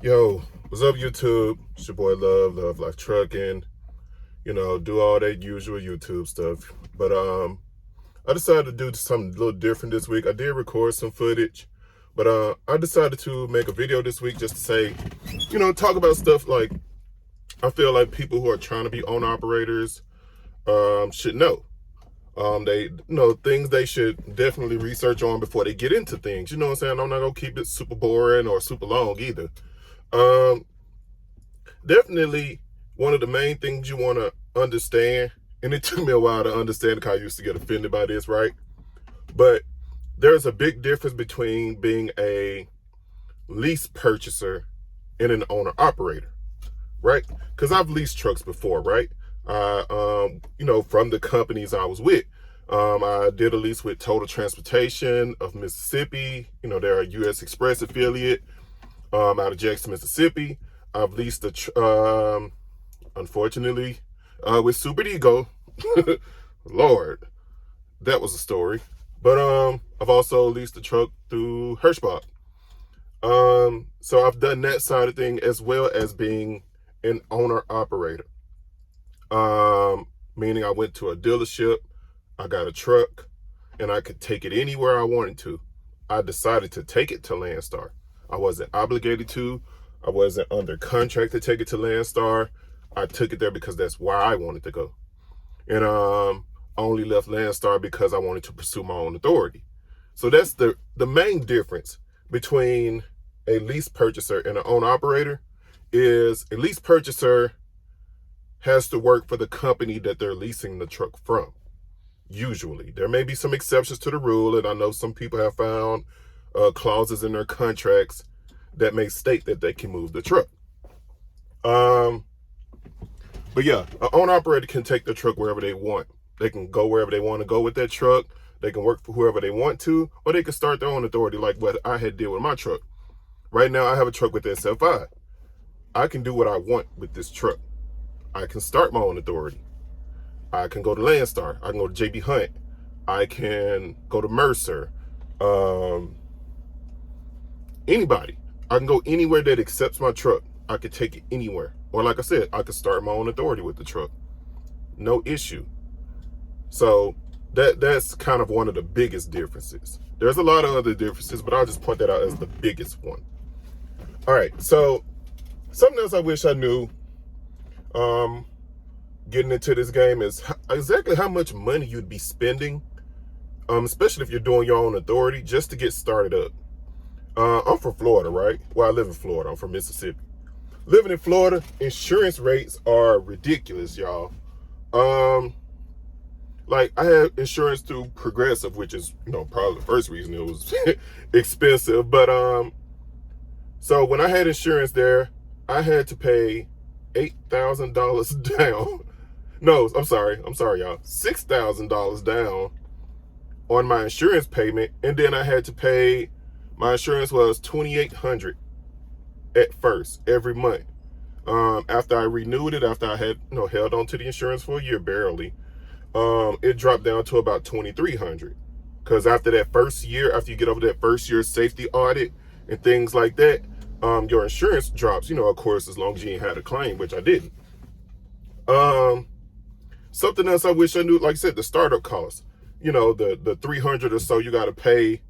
Yo, what's up, YouTube? It's your boy Love Life Trucking. Do all that usual YouTube stuff. But I decided to do something a little different this week. I did record some footage, but I decided to make a video this week just to say, talk about stuff like I feel like people who are trying to be owner operators should know. They things they should definitely research on before they get into things. You know what I'm saying? I'm not gonna keep it super boring or super long either. Um, Definitely one of the main things you want to understand, and it took me a while to understand because I used to get offended by this, right? But there's a big difference between being a lease purchaser and an owner operator, right? Because I've leased trucks before, right? From the companies I was with. I did a lease with Total Transportation of Mississippi. They're a U.S. Express affiliate out of Jackson, Mississippi. I've leased unfortunately, with Super Ego. Lord, that was a story. But I've also leased a truck through Hirschbach. So I've done that side of thing as well as being an owner operator. Meaning I went to a dealership, I got a truck, and I could take it anywhere I wanted to. I decided to take it to Landstar. I wasn't obligated to. I wasn't under contract to take it to Landstar. I took it there because that's where I wanted to go. And I only left Landstar because I wanted to pursue my own authority. So that's the main difference between a lease purchaser and an owner operator is a lease purchaser has to work for the company that they're leasing the truck from. Usually. There may be some exceptions to the rule, and I know some people have found clauses in their contracts that may state that they can move the truck. But yeah, an owner operator can take the truck wherever they want. They can go wherever they want to go with that truck. They can work for whoever they want to, or they can start their own authority like what I had did with my truck. Right now, I have a truck with SFI. I can do what I want with this truck. I can start my own authority. I can go to Landstar. I can go to JB Hunt. I can go to Mercer. Anybody. I can go anywhere that accepts my truck. I could take it anywhere. Or like I said, I could start my own authority with the truck. No issue. So that's kind of one of the biggest differences. There's a lot of other differences, but I'll just point that out as the biggest one. All right, so something else I wish I knew getting into this game is exactly how much money you'd be spending, especially if you're doing your own authority, just to get started up. I'm from Florida, right? Well, I live in Florida. I'm from Mississippi. Living in Florida, insurance rates are ridiculous, y'all. Like I had insurance through Progressive, which is, probably the first reason it was expensive. But so when I had insurance there, I had to pay $8,000 down. No, I'm sorry, y'all. $6,000 down on my insurance payment, and then I had to pay. My insurance was $2,800 at first every month. After I renewed it, after I had held on to the insurance for a year barely, it dropped down to about $2,300. Because after that first year, after you get over that first year safety audit and things like that, your insurance drops. Of course, as long as you ain't had a claim, which I didn't. Something else I wish I knew, like I said, the startup costs. The $300 or so you got to pay.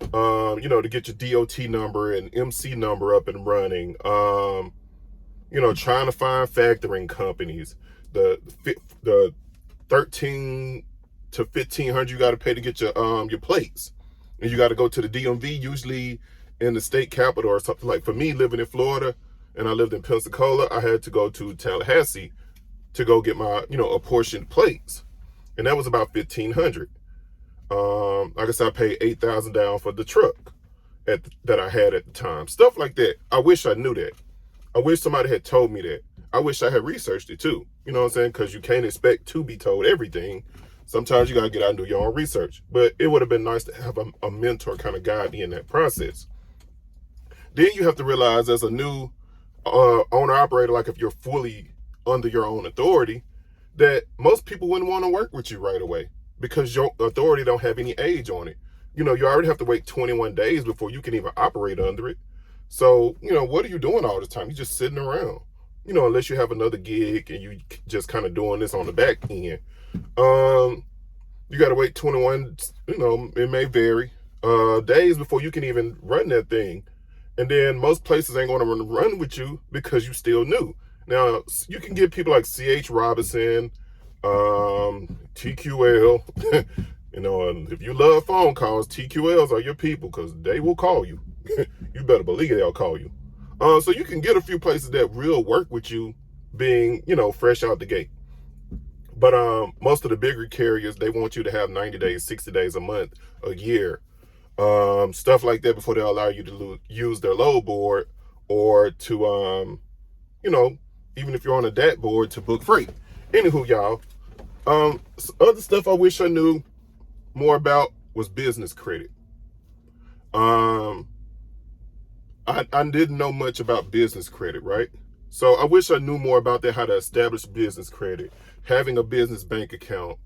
To get your DOT number and MC number up and running, trying to find factoring companies, the 13 to 1,500 you got to pay to get your plates, and you got to go to the DMV, usually in the state capital or something. Like for me, living in Florida, and I lived in Pensacola, I had to go to Tallahassee to go get my apportioned plates, and that was about $1,500. Like I said, I paid $8,000 down for the truck that I had at the time. Stuff like that. I wish I knew that. I wish somebody had told me that. I wish I had researched it too. You know what I'm saying? Because you can't expect to be told everything. Sometimes you got to get out and do your own research. But it would have been nice to have a mentor kind of guide me in that process. Then you have to realize as a new owner-operator, like if you're fully under your own authority, that most people wouldn't want to work with you right away because your authority don't have any age on it. You already have to wait 21 days before you can even operate under it. So, what are you doing all the time? You're just sitting around, unless you have another gig and you just kind of doing this on the back end. You got to wait 21, it may vary, days before you can even run that thing. And then most places ain't going to run with you because you still new. Now, you can get people like C.H. Robinson, TQL, and if you love phone calls, TQLs are your people because they will call you. You better believe they'll call you. So you can get a few places that will work with you being, fresh out the gate. But most of the bigger carriers, they want you to have 90 days, 60 days, a month, a year, stuff like that before they allow you to use their load board or to, even if you're on a DAT board, to book freight. Anywho, y'all, other stuff I wish I knew more about was business credit. I didn't know much about business credit, right? So I wish I knew more about that, how to establish business credit, having a business bank account,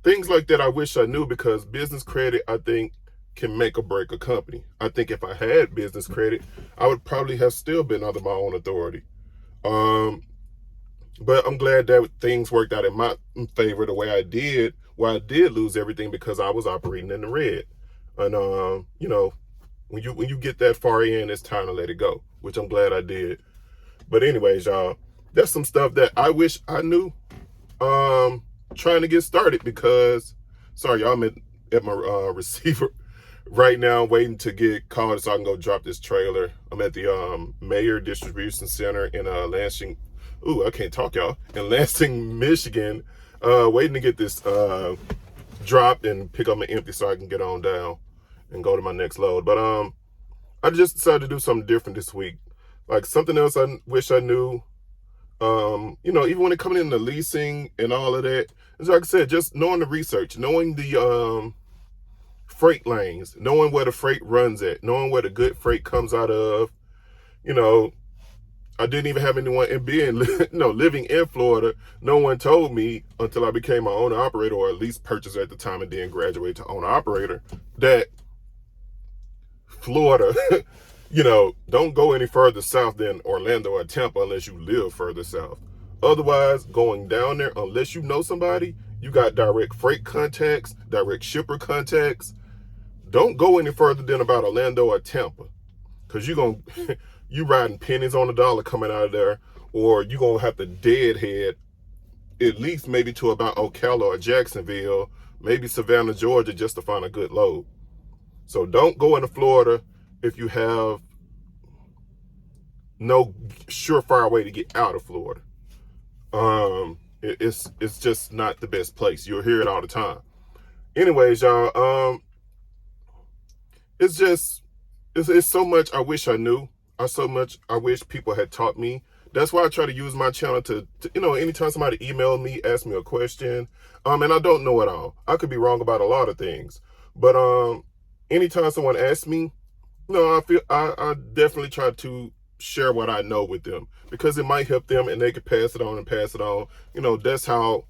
things like that I wish I knew, because business credit, I think, can make or break a company. I think if I had business credit, I would probably have still been under my own authority. But I'm glad that things worked out in my favor the way I did, where I did lose everything because I was operating in the red. And, when you get that far in, it's time to let it go, which I'm glad I did. But anyways, y'all, that's some stuff that I wish I knew, trying to get started, because, sorry, y'all, I'm at my receiver right now, waiting to get called so I can go drop this trailer. I'm at the Mayer Distribution Center in Lansing. I can't talk, y'all. In Lansing, Michigan, waiting to get this dropped and pick up my empty so I can get on down and go to my next load. But I just decided to do something different this week. Like something else I wish I knew. Even when it coming into leasing and all of that, it's like I said, just knowing the research, knowing the freight lanes, knowing where the freight runs at, knowing where the good freight comes out of. I didn't even have anyone living in Florida. No one told me until I became my owner operator, or at least purchaser at the time and then graduated to owner operator, that Florida, don't go any further south than Orlando or Tampa unless you live further south. Otherwise, going down there, unless you know somebody, you got direct freight contacts, direct shipper contacts. Don't go any further than about Orlando or Tampa, because you riding pennies on the dollar coming out of there, or you're going to have to deadhead at least maybe to about Ocala or Jacksonville, maybe Savannah, Georgia, just to find a good load. So don't go into Florida if you have no surefire way to get out of Florida. It's just not the best place. You'll hear it all the time. Anyways, y'all, it's so much I wish I knew. So much I wish people had taught me. That's why I try to use my channel to anytime somebody email me, ask me a question, and I don't know it all. I could be wrong about a lot of things, but anytime someone asks me, I definitely try to share what I know with them, because it might help them and they could pass it on and pass it on. That's how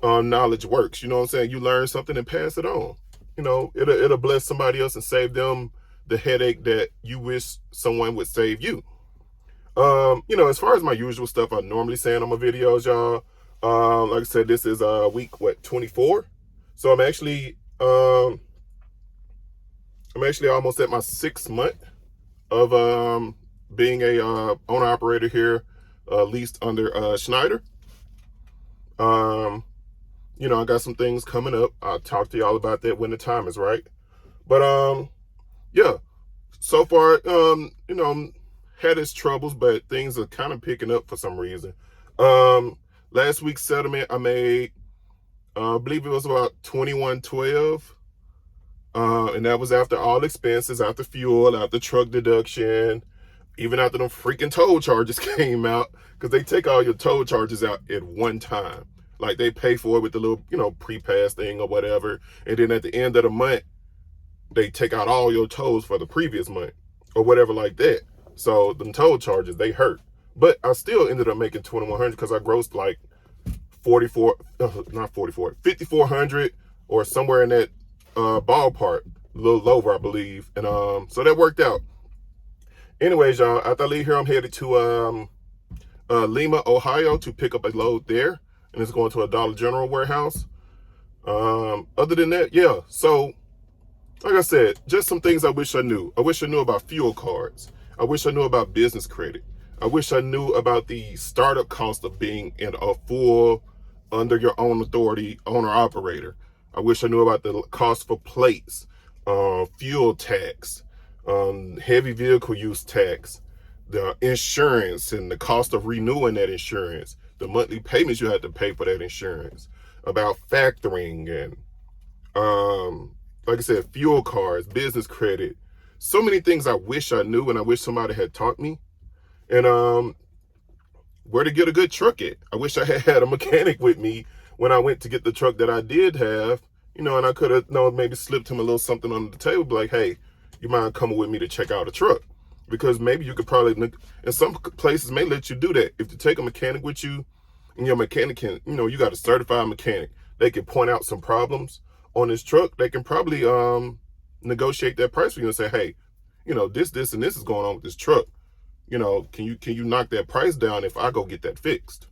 knowledge works. You know what I'm saying? You learn something and pass it on. It'll bless somebody else and save them the headache that you wish someone would save you. As far as my usual stuff I normally say on my videos, y'all, like I said, this is week 24. So I'm actually almost at my 6th month of being a owner operator here, leased under Schneider. I got some things coming up. I'll talk to y'all about that when the time is right. But yeah, so far, had its troubles, but things are kind of picking up for some reason. Last week's settlement I made, I believe it was about $21.12. And that was after all expenses, after fuel, after truck deduction, even after them freaking toll charges came out, because they take all your toll charges out at one time. Like they pay for it with the little, pre-pass thing or whatever. And then at the end of the month, they take out all your tolls for the previous month or whatever like that. So them toll charges, they hurt. But I still ended up making $2,100 because I grossed like 5,400 or somewhere in that ballpark a little over, I believe. And so that worked out. Anyways, y'all, after I leave here, I'm headed to Lima, Ohio to pick up a load there. And it's going to a Dollar General warehouse. Other than that, yeah. So, like I said, just some things I wish I knew. I wish I knew about fuel cards. I wish I knew about business credit. I wish I knew about the startup cost of being in a full, under your own authority, owner operator. I wish I knew about the cost for plates, fuel tax, heavy vehicle use tax, the insurance and the cost of renewing that insurance, the monthly payments you had to pay for that insurance, about factoring and like I said, fuel cards, business credit, so many things I wish I knew and I wish somebody had taught me. And where to get a good truck at. I wish I had a mechanic with me when I went to get the truck that I did have, and I could have, maybe slipped him a little something under the table, like, hey, you mind coming with me to check out a truck? Because maybe you could probably, and some places may let you do that. If you take a mechanic with you, and your mechanic can, you got a certified mechanic, they can point out some problems on this truck. They can probably negotiate that price for you and say, hey, this and this is going on with this truck. Can you knock that price down if I go get that fixed?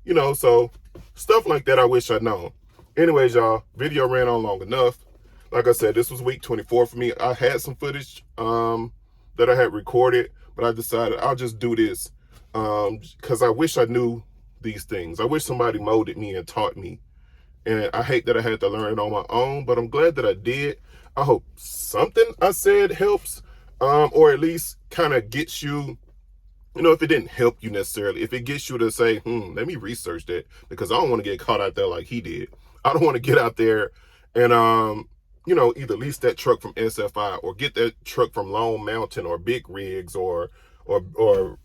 So stuff like that I wish I'd known. Anyways, y'all, video ran on long enough. Like I said, this was week 24 for me. I had some footage that I had recorded, but I decided I'll just do this because I wish I knew these things. I wish somebody molded me and taught me. And I hate that I had to learn it on my own, but I'm glad that I did. I hope something I said helps, or at least kind of gets you, if it didn't help you necessarily, if it gets you to say, let me research that, because I don't want to get caught out there like he did. I don't want to get out there and, either lease that truck from SFI or get that truck from Lone Mountain or Big Rigs or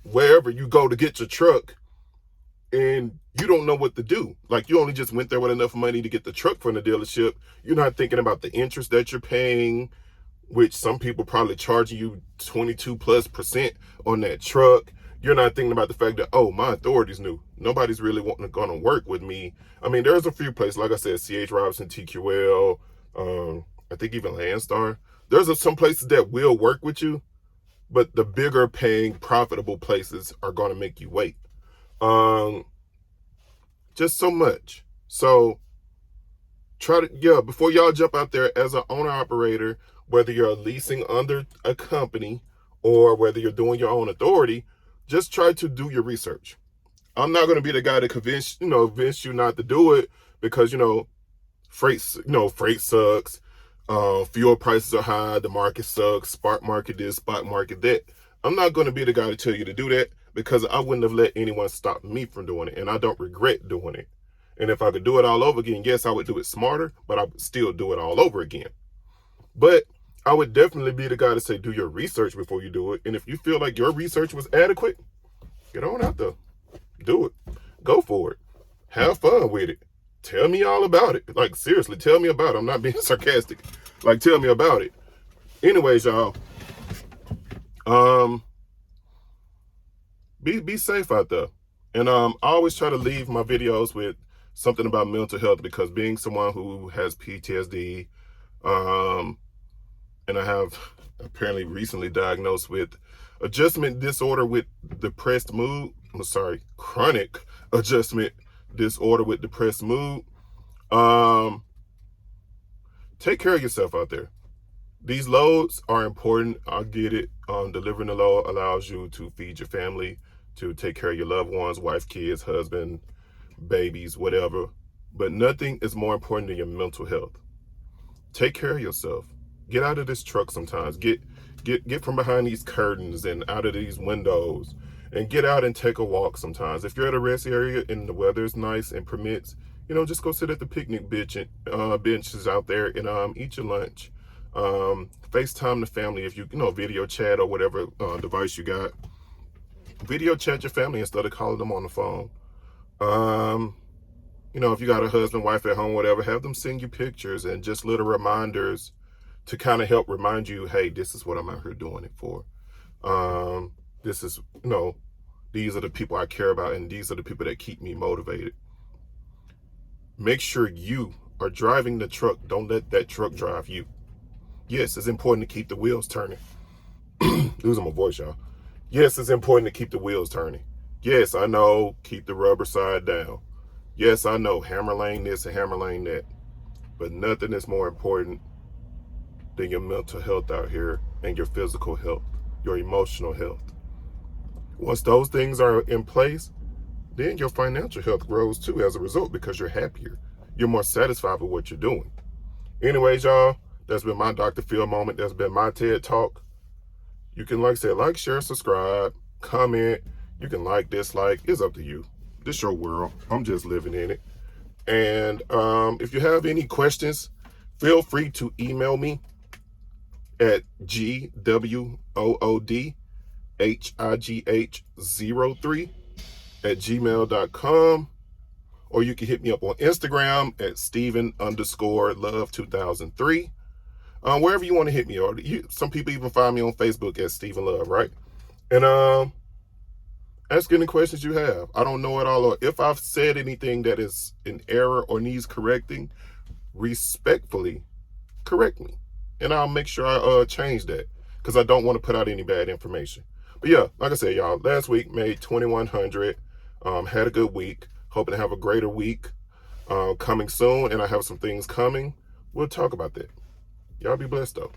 wherever you go to get your truck, and you don't know what to do. Like, you only just went there with enough money to get the truck from the dealership. You're not thinking about the interest that you're paying, which some people probably charging you 22+% on that truck. You're not thinking about the fact that, oh, my authority's new. Nobody's really going to work with me. I mean, there's a few places, like I said, C.H. Robinson, TQL, I think even Landstar. There's some places that will work with you, but the bigger paying, profitable places are going to make you wait. Just so much. So before y'all jump out there as an owner operator, whether you're leasing under a company or whether you're doing your own authority, just try to do your research. I'm not going to be the guy to convince you not to do it because, freight sucks. Fuel prices are high. The market sucks. Spot market this, spot market that. I'm not going to be the guy to tell you to do that because I wouldn't have let anyone stop me from doing it. And I don't regret doing it. And if I could do it all over again, yes, I would do it smarter, but I would still do it all over again. But I would definitely be the guy to say, do your research before you do it. And if you feel like your research was adequate, get on out there. Do it. Go for it. Have fun with it. Tell me all about it. Like, seriously, tell me about it. I'm not being sarcastic. Like, tell me about it. Anyways, y'all, be safe out there. And I always try to leave my videos with something about mental health, because being someone who has PTSD, and I have apparently recently diagnosed with adjustment disorder with depressed mood. Chronic adjustment disorder with depressed mood. Take care of yourself out there. These loads are important. I get it. Delivering the load allows you to feed your family, to take care of your loved ones, wife, kids, husband, babies, whatever. But nothing is more important than your mental health. Take care of yourself. Get out of this truck sometimes. Get from behind these curtains and out of these windows, and get out and take a walk sometimes. If you're at a rest area and the weather is nice and permits, just go sit at the picnic benches out there and eat your lunch. FaceTime the family if you video chat or whatever device you got. Video chat your family instead of calling them on the phone. If you got a husband, wife at home, whatever, have them send you pictures and just little reminders to kind of help remind you, hey, this is what I'm out here doing it for. This is, these are the people I care about, and these are the people that keep me motivated. Make sure you are driving the truck. Don't let that truck drive you. Yes, it's important to keep the wheels turning. Losing my voice, y'all. Yes, it's important to keep the wheels turning. Yes, I know, keep the rubber side down. Yes, I know, hammer lane this and hammer lane that. But nothing is more important than your mental health out here and your physical health, your emotional health. Once those things are in place, then your financial health grows too as a result because you're happier. You're more satisfied with what you're doing. Anyways, y'all, that's been my Dr. Phil moment. That's been my TED Talk. You can, like I said, like, share, subscribe, comment. You can like, dislike. It's up to you. This is your world. I'm just living in it. And if you have any questions, feel free to email me at GWOODHIGH03@gmail.com. Or you can hit me up on Instagram at Steven_Love2003. Wherever you want to hit me, or some people even find me on Facebook as Steven Love, right? And ask any questions you have. I don't know it all, or if I've said anything that is an error or needs correcting, respectfully correct me, and I'll make sure I change that, because I don't want to put out any bad information. But yeah, like I said, y'all, last week made 2,100. Had a good week. Hoping to have a greater week coming soon, and I have some things coming. We'll talk about that. Y'all be blessed though.